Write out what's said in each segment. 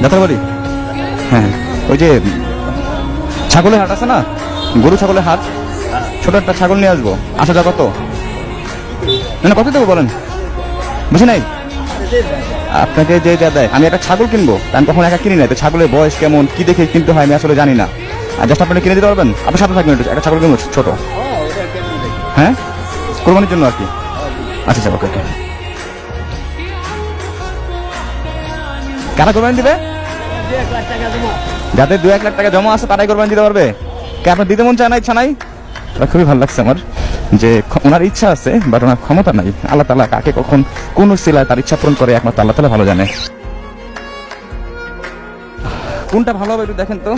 যাত্রাবাড়ি, হ্যাঁ ওই যে ছাগলের হাট আছে না, গরু ছাগলের হাট, ছোট একটা ছাগল নিয়ে আসবো। আসা যা কত না কত দেবো বলেন? বুঝি নাই আপনাকে যে যা দেয়। আমি একটা ছাগল কিনবো, আমি কখন একা কিনি নাই, তো ছাগলের বয়স কেমন কি দেখে কিনতে হয় আমি আসলে জানি না। আর জাস্ট আপনি কিনে দিতে পারবেন? আপনার সাথে থাকবেন একটু, একটা ছাগল কিনবো ছোট, হ্যাঁ কোরবানির জন্য আর কি। আচ্ছা আচ্ছা, ওকে ওকে। কারা কোরবানি দিবে? যাদের 2-1 লাখ টাকা জমা আছে তারাই কোরবানি দিতে পারবে। কে আপনার দিতে মন চায় না, ইচ্ছা নাই? খুবই ভালো লাগছে আমার যে ওনার ইচ্ছা আছে বাট ওনার ক্ষমতা নাই। আল্লাহ তাআলা কাকে কখন কোন উসিলায় তার ইচ্ছা পূরণ করে একমাত্র আল্লাহ তাআলা ভালো জানে। কোনটা ভালো হবে একটু দেখেন তো।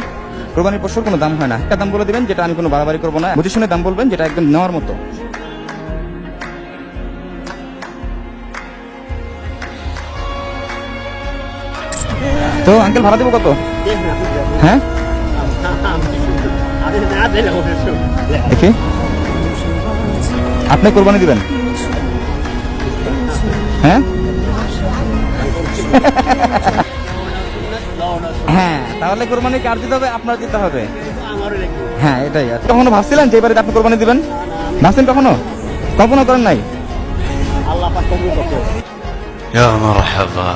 কোরবানির পশুর কোনো দাম হয় না, একটা দাম বলে দিবেন যেটা আমি কোনো বাড়াবাড়ি করবো না, বুঝে শুনে দাম বলবেন যেটা একদম নেওয়ার মতো। তো আঙ্কেল ভাড়া দেবো কত? হ্যাঁ দেখি, আপনি কোরবানি দিবেন? হ্যাঁ হ্যাঁ, তাহলে কোরবানি কার দিতে হবে? আপনার দিতে হবে। হ্যাঁ এটাই। আর কখনো ভাবছিলেন যে এবারে আপনি কোরবানি দিবেন? ভাবছেন কখনো? কল্পনা করেন নাই? يا مرحبا